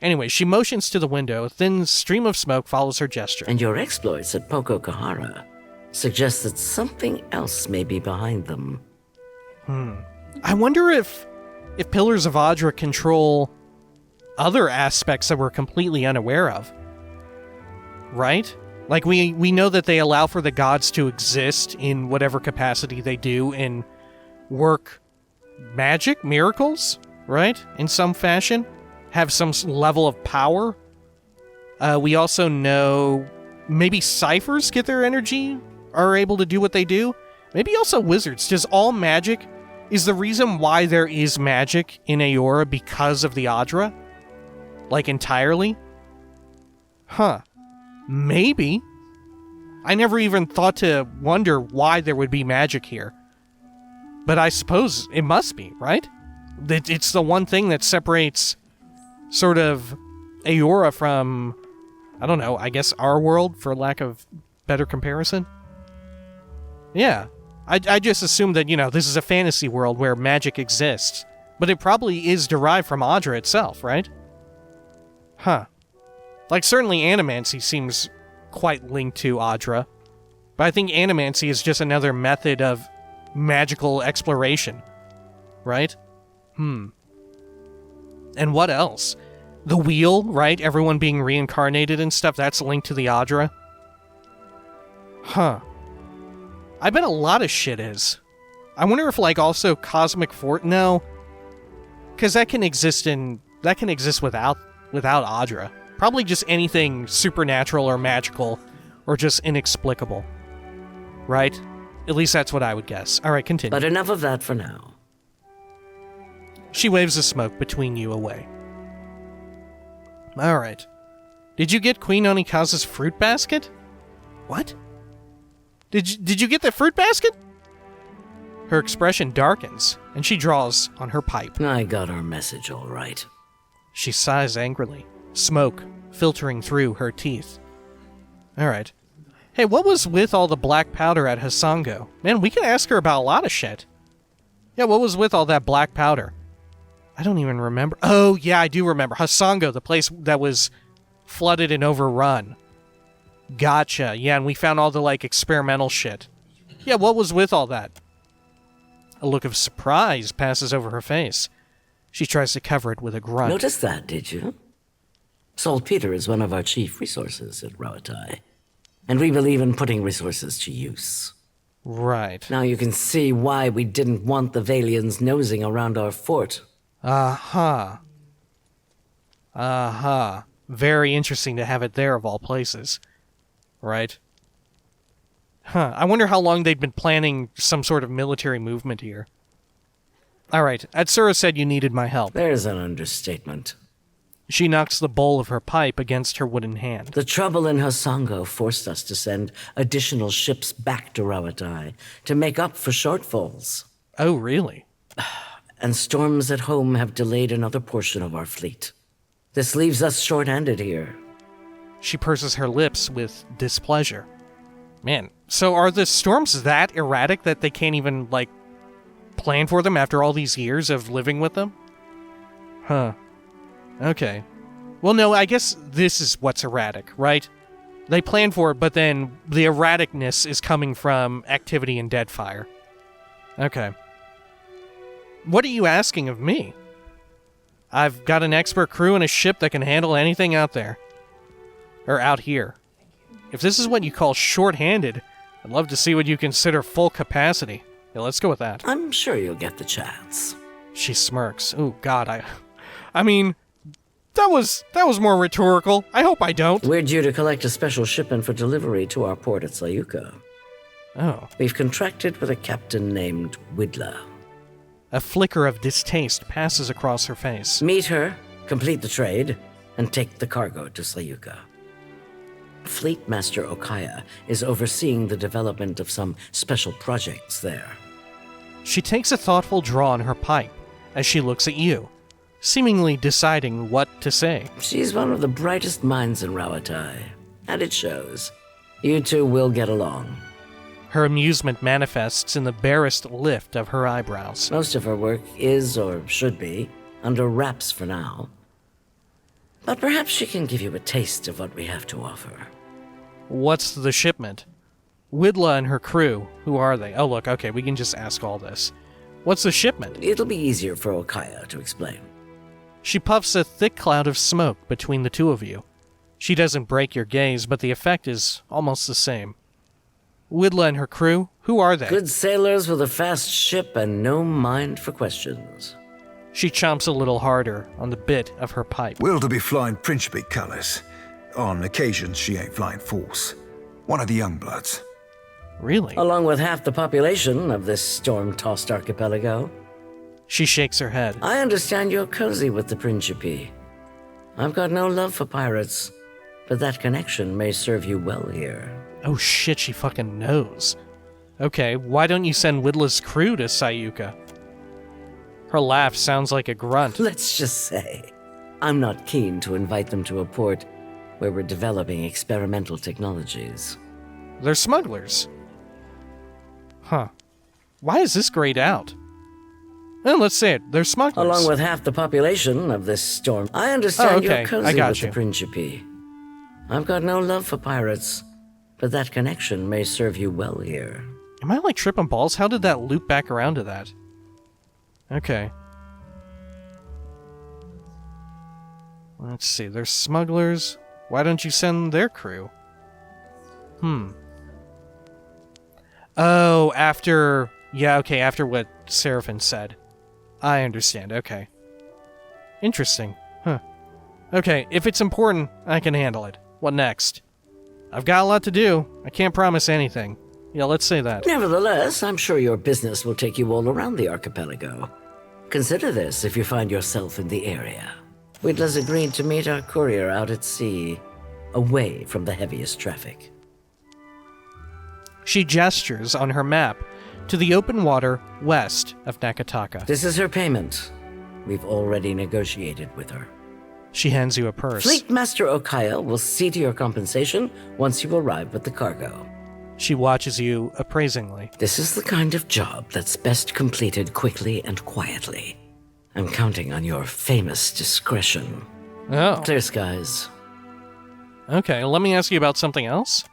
Anyway, she motions to the window. A thin stream of smoke follows her gesture. And your exploits at Poko Kohara suggest that something else may be behind them. I wonder if Pillars of Adra control other aspects that we're completely unaware of. Right? Like, we know that they allow for the gods to exist in whatever capacity they do and work magic, miracles, right? In some fashion. Have some level of power. We also know maybe ciphers get their energy, are able to do what they do. Maybe also wizards. Does all magic... Is the reason why there is magic in Eora because of the Adra? Like, entirely? Huh. Maybe. I never even thought to wonder why there would be magic here. But I suppose it must be, right? It's the one thing that separates sort of Eora from, I don't know, I guess our world, for lack of better comparison? Yeah. I just assumed that, you know, this is a fantasy world where magic exists. But it probably is derived from Adra itself, right? Huh. Like, certainly Animancy seems quite linked to Adra. But I think Animancy is just another method of magical exploration. Right? And what else? The wheel, right? Everyone being reincarnated and stuff, that's linked to the Adra. Huh. I bet a lot of shit is. I wonder if, like, also Cosmic Fort... No. Because that can exist without Adra. Probably just anything supernatural or magical, or just inexplicable. Right? At least that's what I would guess. Alright, continue. But enough of that for now. She waves the smoke between you away. Alright. Did you get Queen Onikaza's fruit basket? What? Did you get the fruit basket? Her expression darkens, and she draws on her pipe. I got her message all right. She sighs angrily, smoke filtering through her teeth. Alright. Hey, what was with all the black powder at Hasango? Man, we can ask her about a lot of shit. Yeah, what was with all that black powder? I don't even remember. Oh, yeah, I do remember. Hasango, the place that was flooded and overrun. Gotcha. Yeah, and we found all the, like, experimental shit. Yeah, what was with all that? A look of surprise passes over her face. She tries to cover it with a grunt. Noticed that, did you? Saltpeter is one of our chief resources at Rawatai, and we believe in putting resources to use. Right. Now you can see why we didn't want the Valians nosing around our fort. Uh-huh. Uh-huh. Very interesting to have it there, of all places. Right? Huh. I wonder how long they'd been planning some sort of military movement here. Alright, Atsura said you needed my help. There's an understatement. She knocks the bowl of her pipe against her wooden hand. The trouble in Hasango forced us to send additional ships back to Rawatai to make up for shortfalls. Oh, really? And storms at home have delayed another portion of our fleet. This leaves us short-handed here. She purses her lips with displeasure. Man, so are the storms that erratic that they can't even, like, plan for them after all these years of living with them? Huh. Okay. Well, no, I guess this is what's erratic, right? They plan for it, but then the erraticness is coming from activity in Deadfire. Okay. What are you asking of me? I've got an expert crew and a ship that can handle anything out there. Or out here. If this is what you call short-handed, I'd love to see what you consider full capacity. Yeah, let's go with that. I'm sure you'll get the chance. She smirks. Oh, God, I mean, that was more rhetorical. I hope I don't. We're due to collect a special shipment for delivery to our port at Sayuka. Oh. We've contracted with a captain named Widla. A flicker of distaste passes across her face. Meet her, complete the trade, and take the cargo to Sayuka. Fleet Master Okaya is overseeing the development of some special projects there. She takes a thoughtful draw on her pipe as she looks at you, seemingly deciding what to say. She's one of the brightest minds in Rawatai, and it shows. You two will get along. Her amusement manifests in the barest lift of her eyebrows. Most of her work is, or should be, under wraps for now. But perhaps she can give you a taste of what we have to offer. What's the shipment? Widla and her crew, who are they? Oh, look, okay, we can just ask all this. What's the shipment? It'll be easier for Okaya to explain. She puffs a thick cloud of smoke between the two of you. She doesn't break your gaze, but the effect is almost the same. Widla and her crew, who are they? Good sailors with a fast ship and no mind for questions. She chomps a little harder on the bit of her pipe. Wilda be flying Principe colours. On occasions, she ain't flying force. One of the young bloods. Really? Along with half the population of this storm-tossed archipelago. She shakes her head. I understand you're cozy with the Principe. I've got no love for pirates, but that connection may serve you well here. Oh shit, she fucking knows. Okay, why don't you send Widla's crew to Sayuka? Her laugh sounds like a grunt. Let's just say, I'm not keen to invite them to a port where we're developing experimental technologies. They're smugglers. Huh. Why is this grayed out? Well, let's say it. They're smugglers. Along with half the population of this storm. I understand okay. you're cozy with the Principe. I've got no love for pirates, but that connection may serve you well here. Am I like tripping balls? How did that loop back around to that? Okay. Let's see. They're smugglers. Why don't you send their crew? Oh, after... Yeah, okay, after what Seraphim said. I understand, okay. Interesting. Huh. Okay, if it's important, I can handle it. What next? I've got a lot to do. I can't promise anything. Yeah, let's say that. Nevertheless, I'm sure your business will take you all around the archipelago. Consider this if you find yourself in the area. Widla's agreed to meet our courier out at sea, away from the heaviest traffic. She gestures on her map to the open water west of Nakataka. This is her payment. We've already negotiated with her. She hands you a purse. Fleet Master Okaya will see to your compensation once you arrive with the cargo. She watches you appraisingly. This is the kind of job that's best completed quickly and quietly. I'm counting on your famous discretion. Oh. Clear skies. Okay, let me ask you about something else?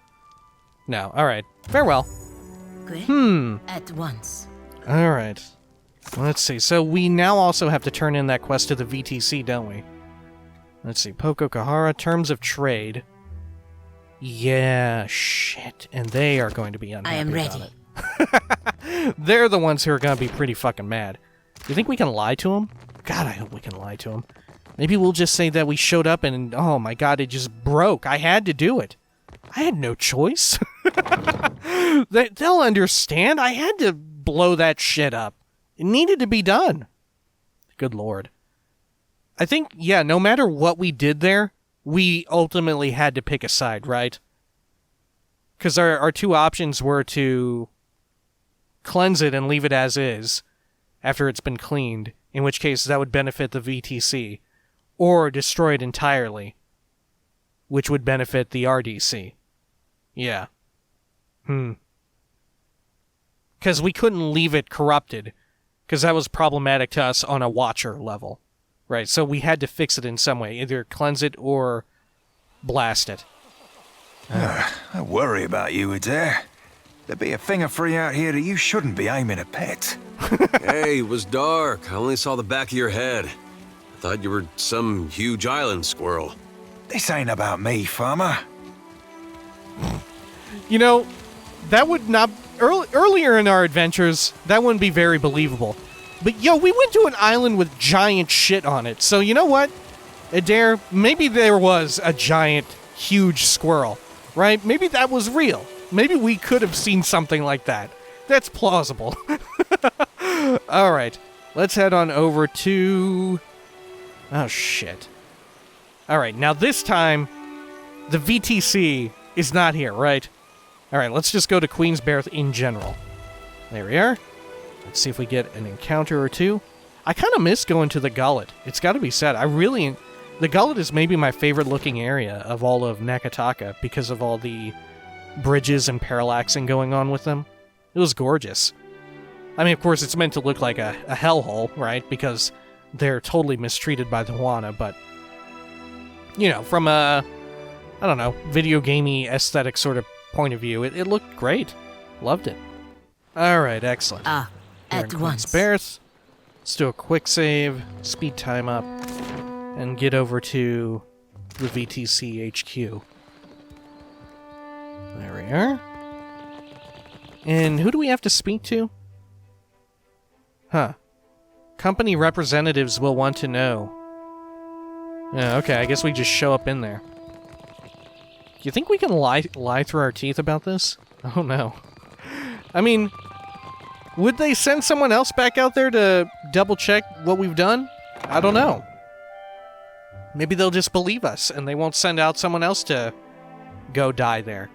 No, alright. Farewell. At once. Alright. Let's see. So we now also have to turn in that quest to the VTC, don't we? Let's see. Poko Kohara, terms of trade. Yeah, shit. And they are going to be unhappy I am about ready. it. They're the ones who are going to be pretty fucking mad. You think we can lie to them? God, I hope we can lie to them. Maybe we'll just say that we showed up and, oh my god, it just broke. I had to do it. I had no choice. They'll understand. I had to blow that shit up. It needed to be done. Good lord. I think, yeah, no matter what we did there, we ultimately had to pick a side, right? Because our two options were to cleanse it and leave it as is after it's been cleaned, in which case that would benefit the VTC, or destroy it entirely, which would benefit the RDC. Yeah. Because we couldn't leave it corrupted, because that was problematic to us on a Watcher level. Right, so we had to fix it in some way, either cleanse it or blast it. I worry about you, Adair. There'd be a finger free out here that you shouldn't be aiming at pets. Hey, it was dark. I only saw the back of your head. I Thought you were some huge island squirrel. This ain't about me, farmer. You know, that would not... Earlier in our adventures, that wouldn't be very believable. But yo, we went to an island with giant shit on it. So you know what? Adair, maybe there was a giant, huge squirrel, right? Maybe that was real. Maybe we could have seen something like that. That's plausible. Alright, let's head on over to... Oh, shit. Alright, now this time, the VTC is not here, right? Alright, let's just go to Queensberth in general. There we are. Let's see if we get an encounter or two. I kind of miss going to the Gullet. It's got to be said. The Gullet is maybe my favorite looking area of all of Nakataka because of all the bridges and parallaxing going on with them. It was gorgeous. I mean, of course, it's meant to look like a hellhole, right? Because they're totally mistreated by the Wana, but... You know, from a... I don't know, video gamey aesthetic sort of point of view, it looked great. Loved it. Alright, excellent. At once. Queensberth. Let's do a quick save, speed time up, and get over to the VTC HQ. There we are. And who do we have to speak to? Huh. Company representatives will want to know. Yeah, okay, I guess we just show up in there. Do you think we can lie through our teeth about this? Oh no. I mean, would they send someone else back out there to double check what we've done? I don't know. Maybe they'll just believe us and they won't send out someone else to go die there.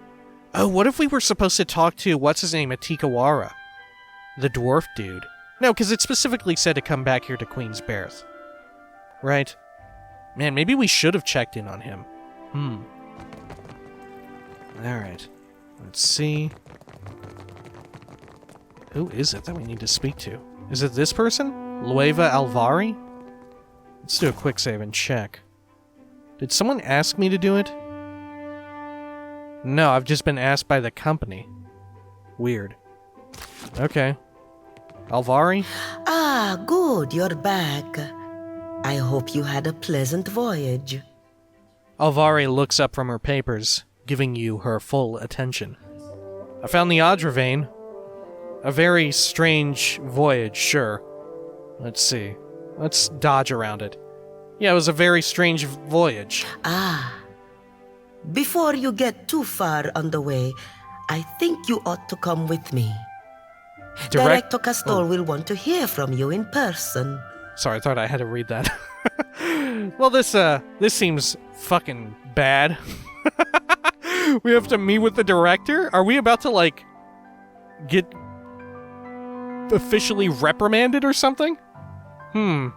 Oh, what if we were supposed to talk to, what's his name, Atikawara? The dwarf dude. No, because it specifically said to come back here to Queensberth. Right? Man, maybe we should have checked in on him. Alright. Let's see. Who is it that we need to speak to? Is it this person? Lueva Alvari? Let's do a quick save and check. Did someone ask me to do it? No, I've just been asked by the company. Weird. Okay. Alvari? Ah, good, you're back. I hope you had a pleasant voyage. Alvari looks up from her papers, giving you her full attention. I found the Adra vein. A very strange voyage, sure. Let's see. Let's dodge around it. Yeah, it was a very strange voyage. Before you get too far on the way, I think you ought to come with me. Director Castor will want to hear from you in person. Sorry, I thought I had to read that. Well, this seems fucking bad. We have to meet with the director? Are we about to, like, get officially reprimanded or something? I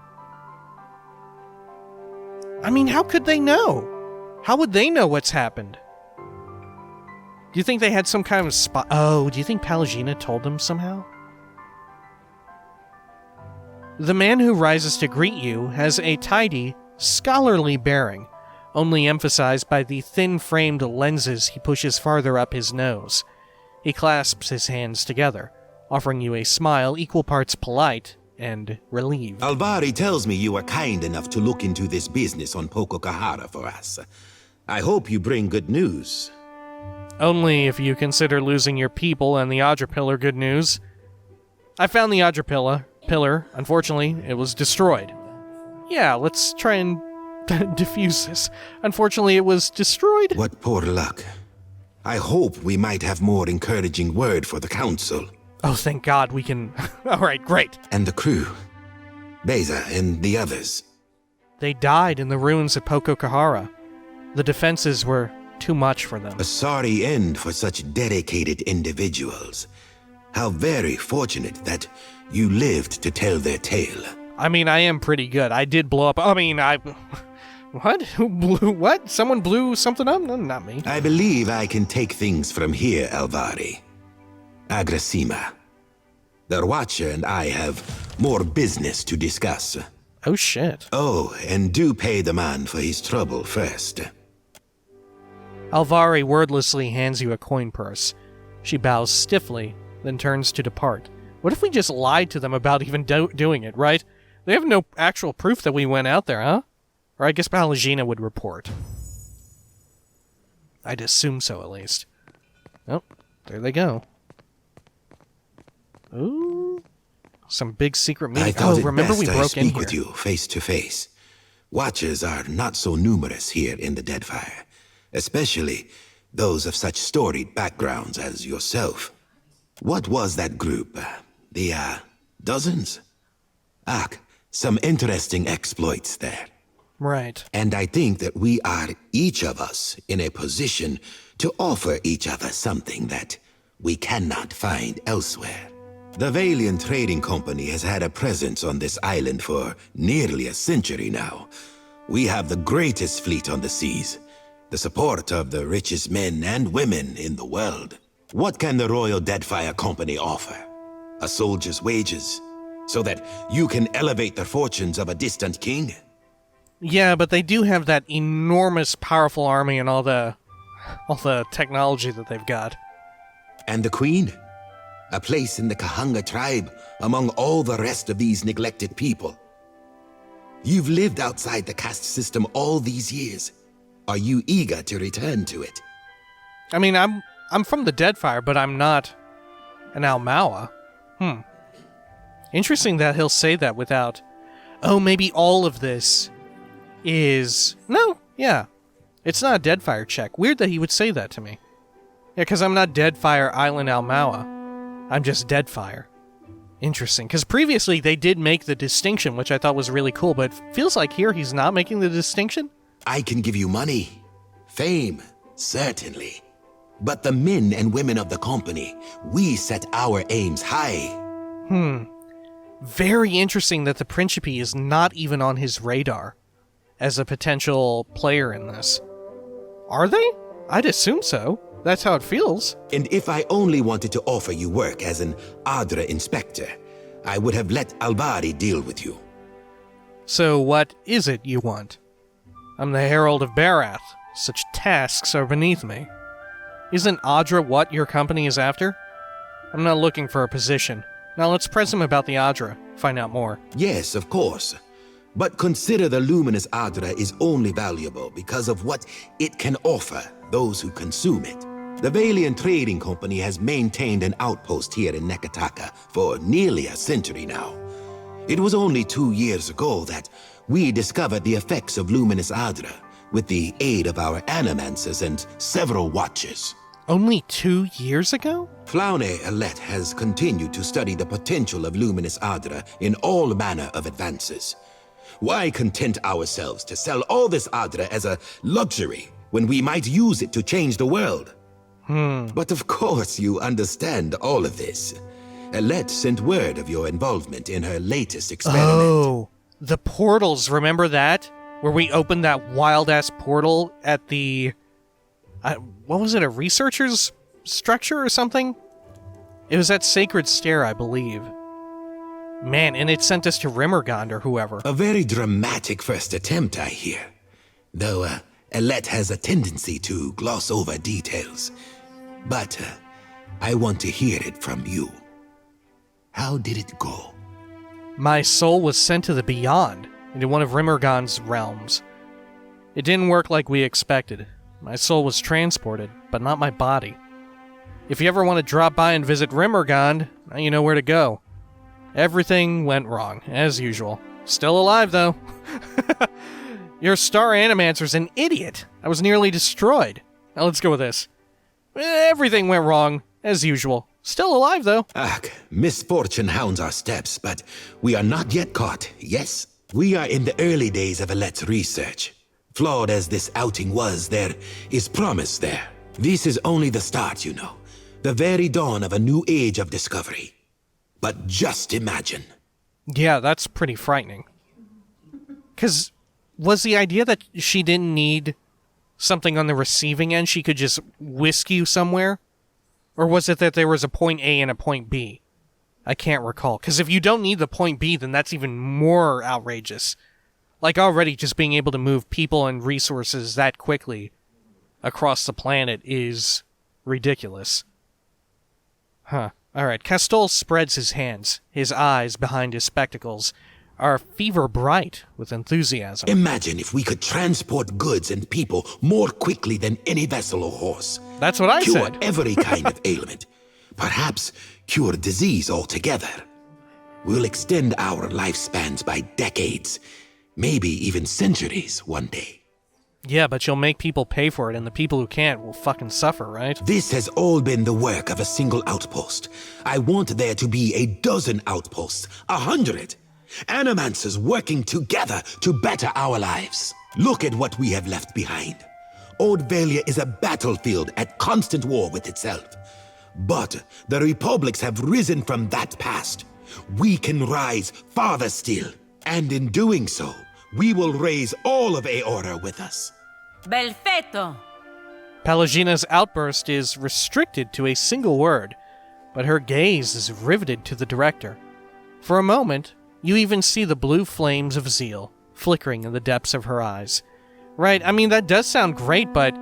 mean, how could they know? How would they know what's happened? Do you think they had some kind of spot? Oh, do you think Palagina told them somehow? The man who rises to greet you has a tidy, scholarly bearing, only emphasized by the thin-framed lenses he pushes farther up his nose. He clasps his hands together, offering you a smile equal parts polite and relieved. Alvari tells me you are kind enough to look into this business on Poko Kohara for us. I hope you bring good news. Only if you consider losing your people and the Adra Pillar good news. I found the Adra Pillar. Unfortunately, it was destroyed. Yeah, let's try and defuse this. Unfortunately, it was destroyed. What poor luck. I hope we might have more encouraging word for the council. Oh, thank God we can... Alright, great. And the crew. Beza and the others. They died in the ruins at Poko Kohara. The defenses were too much for them. A sorry end for such dedicated individuals. How very fortunate that you lived to tell their tale. I mean, I am pretty good. I did blow up... What? Who blew... What? Someone blew something up? No, not me. I believe I can take things from here, Alvari. Agrasima. The Watcher and I have more business to discuss. Oh, shit. Oh, and do pay the man for his trouble first. Alvari wordlessly hands you a coin purse. She bows stiffly, then turns to depart. What if we just lied to them about even doing it, right? They have no actual proof that we went out there, huh? Or I guess Pallegina would report. I'd assume so, at least. Oh, there they go. Ooh. Some big secret meeting. I thought remember we broke in speak here. with you face to face. Watchers are not so numerous here in the Deadfire, especially those of such storied backgrounds as yourself. What was that group? The dozens? Some interesting exploits there. Right. And I think that we are, each of us, in a position to offer each other something that we cannot find elsewhere. The Valiant Trading Company has had a presence on this island for nearly a century now. We have the greatest fleet on the seas, the support of the richest men and women in the world. What can the Royal Deadfire Company offer? A soldier's wages, so that you can elevate the fortunes of a distant king? Yeah, but they do have that enormous, powerful army and all the technology that they've got. And the Queen? A place in the Kahanga tribe among all the rest of these neglected people. You've lived outside the caste system all these years. Are you eager to return to it? I mean, I'm from the Deadfire, but I'm not an Almawa. Interesting that he'll say that without... Oh, maybe all of this is... No, yeah. It's not a Deadfire check. Weird that he would say that to me. Yeah, because I'm not Deadfire Island Almawa. I'm just Deadfire. Interesting, because previously they did make the distinction, which I thought was really cool, but it feels like here he's not making the distinction. I can give you money, fame, certainly. But the men and women of the company, we set our aims high. Very interesting that the Principe is not even on his radar as a potential player in this. Are they? I'd assume so. That's how it feels. And if I only wanted to offer you work as an adra inspector, I would have let Albari deal with you. So what is it you want? I'm the Herald of Barath. Such tasks are beneath me. Isn't Adra what your company is after? I'm not looking for a position. Now let's press him about the Adra, find out more. Yes, of course. But consider the luminous Adra is only valuable because of what it can offer those who consume it. The Valiant Trading Company has maintained an outpost here in Nekataka for nearly a century now. It was only 2 years ago that we discovered the effects of luminous Adra with the aid of our animancers and several watchers. Only 2 years ago? Flaune Alette has continued to study the potential of luminous Adra in all manner of advances. Why content ourselves to sell all this Adra as a luxury when we might use it to change the world? But of course you understand all of this. Alette sent word of your involvement in her latest experiment. Oh, the portals, remember that? Where we opened that wild-ass portal at the... what was it, a researcher's structure or something? It was at Sacred Stair, I believe. Man, and it sent us to Rimmergond or whoever. A very dramatic first attempt, I hear. Though, Alette has a tendency to gloss over details. But, I want to hear it from you. How did it go? My soul was sent to the Beyond, into one of Rimmergond's realms. It didn't work like we expected. My soul was transported, but not my body. If you ever want to drop by and visit Rimmergond, now you know where to go. Everything went wrong, as usual. Still alive, though. Your star animancer's an idiot. I was nearly destroyed. Now let's go with this. Everything went wrong, as usual. Still alive, though. Misfortune hounds our steps, but we are not yet caught, yes? We are in the early days of Alette's research. Flawed as this outing was, there is promise there. This is only the start, you know. The very dawn of a new age of discovery. But just imagine. Yeah, that's pretty frightening. Because was the idea that she didn't need something on the receiving end? She could just whisk you somewhere? Or was it that there was a point A and a point B? I can't recall. Because if you don't need the point B, then that's even more outrageous. Like already just being able to move people and resources that quickly across the planet is ridiculous. Huh. Alright, Castol spreads his hands, his eyes behind his spectacles are fever bright with enthusiasm. Imagine if we could transport goods and people more quickly than any vessel or horse. That's what I cure said. Every kind of ailment. Perhaps cure disease altogether. We'll extend our lifespans by decades, maybe even centuries one day. Yeah, but you'll make people pay for it, and the people who can't will fucking suffer, right? This has all been the work of a single outpost. I want there to be a dozen outposts, 100. Animancers working together to better our lives. Look at what we have left behind. Old Valia is a battlefield at constant war with itself. But the republics have risen from that past. We can rise farther still. And in doing so, we will raise all of Aora with us. Belfetto! Pelagina's outburst is restricted to a single word, but her gaze is riveted to the director. For a moment, you even see the blue flames of zeal flickering in the depths of her eyes. Right, I mean, that does sound great, but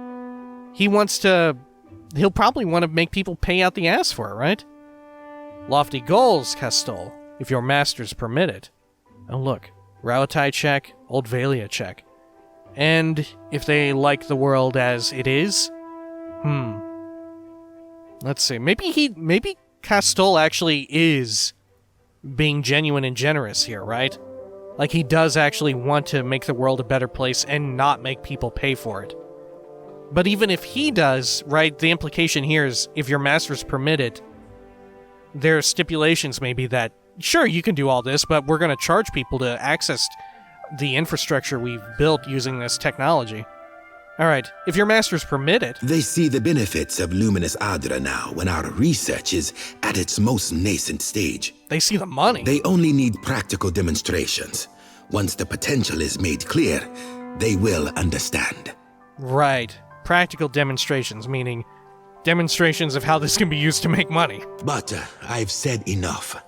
he'll probably want to make people pay out the ass for it, right? Lofty goals, Castol, if your masters permit it. Oh look, Rauatai check, Old Valia check. And if they like the world as it is? Let's see, maybe Castol actually is being genuine and generous here, right? Like, he does actually want to make the world a better place and not make people pay for it. But even if he does, right, the implication here is if your masters permit it, there are stipulations maybe that, sure, you can do all this, but we're going to charge people to access the infrastructure we've built using this technology. All right, if your masters permit it... They see the benefits of luminous adra now when our research is at its most nascent stage. They see the money. They only need practical demonstrations. Once the potential is made clear, they will understand. Right. Practical demonstrations, meaning demonstrations of how this can be used to make money. But I've said enough.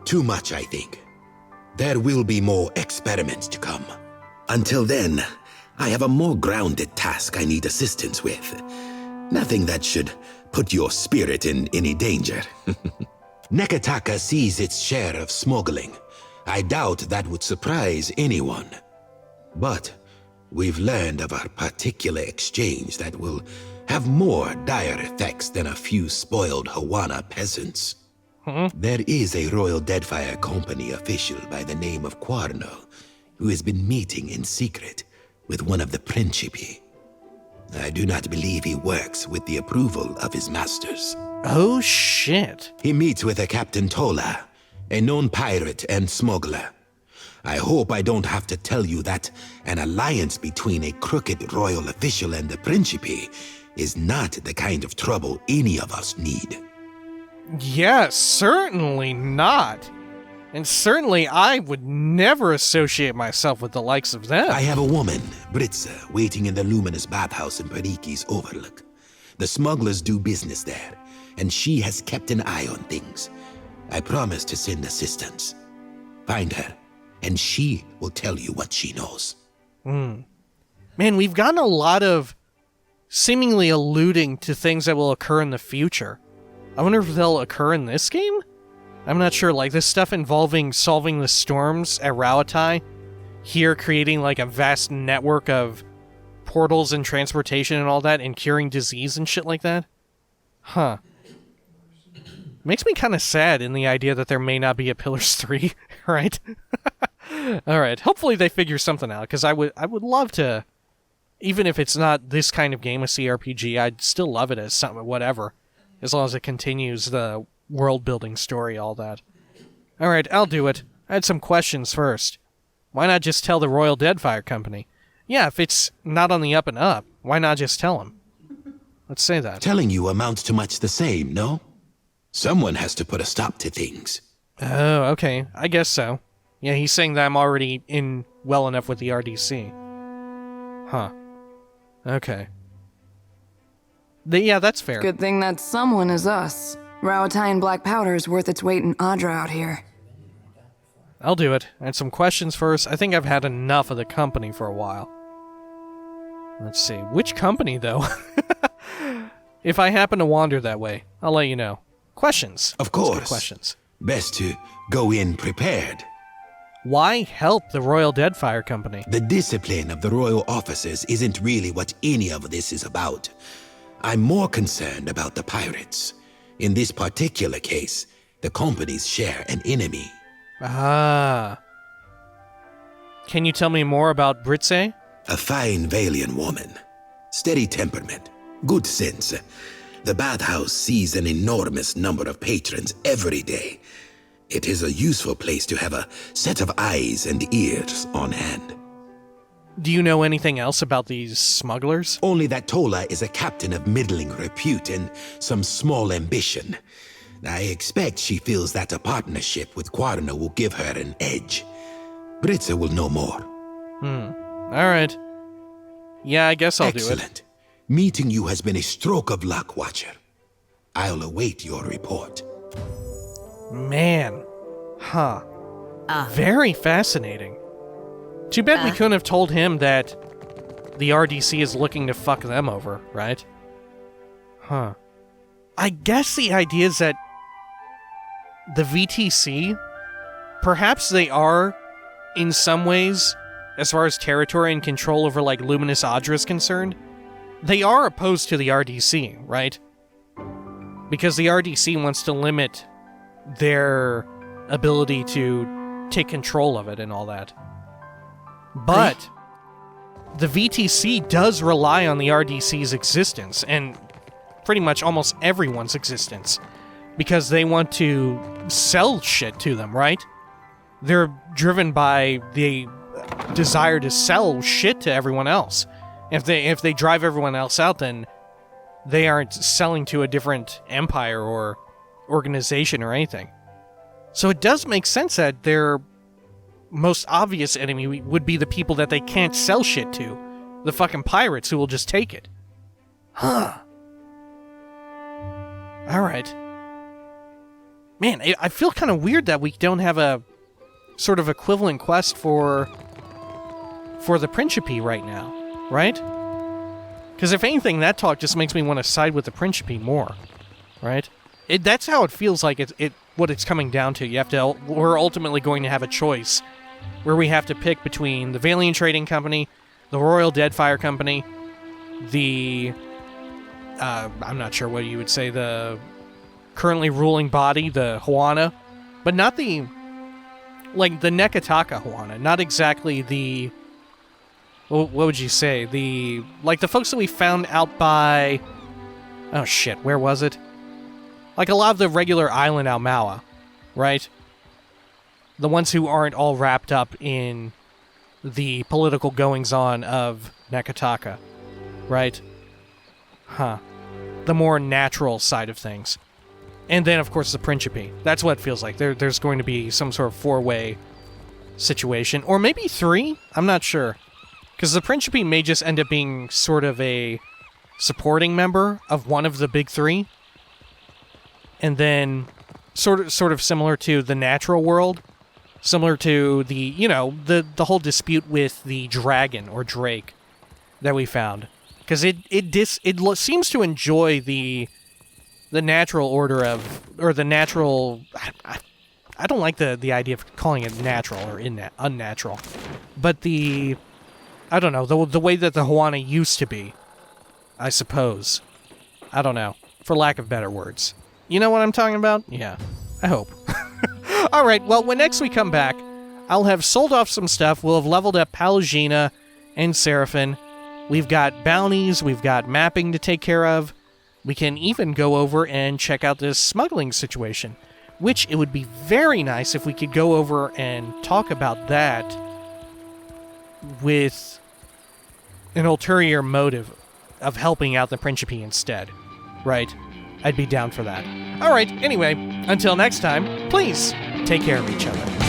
Too much, I think. There will be more experiments to come. Until then, I have a more grounded task I need assistance with. Nothing that should put your spirit in any danger. Nekataka sees its share of smuggling. I doubt that would surprise anyone. But we've learned of a particular exchange that will have more dire effects than a few spoiled Hawana peasants. There is a Royal Deadfire Company official by the name of Quarno who has been meeting in secret with one of the Principi. I do not believe he works with the approval of his masters. Oh, shit. He meets with a Captain Tola, a known pirate and smuggler. I hope I don't have to tell you that an alliance between a crooked royal official and the Principi is not the kind of trouble any of us need. Yeah, certainly not. And certainly I would never associate myself with the likes of them. I have a woman, Britza, waiting in the luminous bathhouse in Periki's Overlook. The smugglers do business there, and she has kept an eye on things. I promise to send assistance. Find her, and she will tell you what she knows. Man, we've gotten a lot of seemingly alluding to things that will occur in the future. I wonder if they'll occur in this game? I'm not sure, like this stuff involving solving the storms at Rauatai, here creating like a vast network of portals and transportation and all that, and curing disease and shit like that? Huh. Makes me kind of sad in the idea that there may not be a Pillars 3, right? Alright, hopefully they figure something out, because I would love to, even if it's not this kind of game, a CRPG, I'd still love it as something, whatever, as long as it continues the world-building story, all that. Alright, I'll do it. I had some questions first. Why not just tell the Royal Deadfire Company? Yeah, if it's not on the up and up, why not just tell them? Let's say that. Telling you amounts to much the same, no? Someone has to put a stop to things. Oh, okay. I guess so. Yeah, he's saying that I'm already in well enough with the RDC. Huh. Okay. Yeah, that's fair. Good thing that someone is us. Rauatai and black powder is worth its weight in adra out here. I'll do it. I had some questions first. I think I've had enough of the company for a while. Let's see. Which company, though? If I happen to wander that way, I'll let you know. Questions. Of course. Questions. Best to go in prepared. Why help the Royal Deadfire Company? The discipline of the royal officers isn't really what any of this is about. I'm more concerned about the pirates. In this particular case, the companies share an enemy. Ah. Can you tell me more about Britse? A fine Valian woman. Steady temperament. Good sense. The bathhouse sees an enormous number of patrons every day. It is a useful place to have a set of eyes and ears on hand. Do you know anything else about these smugglers? Only that Tola is a captain of middling repute and some small ambition. I expect she feels that a partnership with Quarna will give her an edge. Britse will know more. All right. Yeah, I guess I'll do it. Excellent. Meeting you has been a stroke of luck, Watcher. I'll await your report. Man. Huh. Very fascinating. Too bad we couldn't have told him that the RDC is looking to fuck them over, right? Huh. I guess the idea is that the VTC, perhaps they are, in some ways, as far as territory and control over, like, Luminous Adra is concerned, they are opposed to the RDC, right? Because the RDC wants to limit their ability to take control of it and all that. But the VTC does rely on the RDC's existence, and pretty much almost everyone's existence, because they want to sell shit to them, right? They're driven by the desire to sell shit to everyone else. If they drive everyone else out, then they aren't selling to a different empire or organization or anything. So it does make sense that their most obvious enemy would be the people that they can't sell shit to. The fucking pirates who will just take it. Huh. Alright. Man, I feel kind of weird that we don't have a sort of equivalent quest for the Principe right now, right? Because if anything, that talk just makes me want to side with the Principe more, right? That's how it feels like what it's coming down to. We're ultimately going to have a choice where we have to pick between the Valiant Trading Company, the Royal Deadfire Company, the I'm not sure what you would say, the currently ruling body, the Huana, but not the Nekataka Huana, not exactly the, what would you say, the folks that we found out by, oh shit, where was it? Like a lot of the regular island Almawa, right? The ones who aren't all wrapped up in the political goings-on of Nekataka, right? Huh. The more natural side of things. And then, of course, the Principe. That's what it feels like. There's going to be some sort of four-way situation. Or maybe three? I'm not sure. Because the Principe may just end up being sort of a supporting member of one of the big three. And then, sort of similar to the natural world. Similar to the, the whole dispute with the dragon, or Drake, that we found. Because it seems to enjoy the natural order of, or the natural, I don't like the idea of calling it natural or unnatural, but the way that the Huana used to be, I suppose. I don't know, for lack of better words. You know what I'm talking about? Yeah, I hope. Alright, well, when next we come back, I'll have sold off some stuff, we'll have leveled up Pallegina and Seraphin. We've got bounties, we've got mapping to take care of. We can even go over and check out this smuggling situation, which it would be very nice if we could go over and talk about that with an ulterior motive of helping out the Principe instead, right? I'd be down for that. Alright, anyway, until next time, please take care of each other.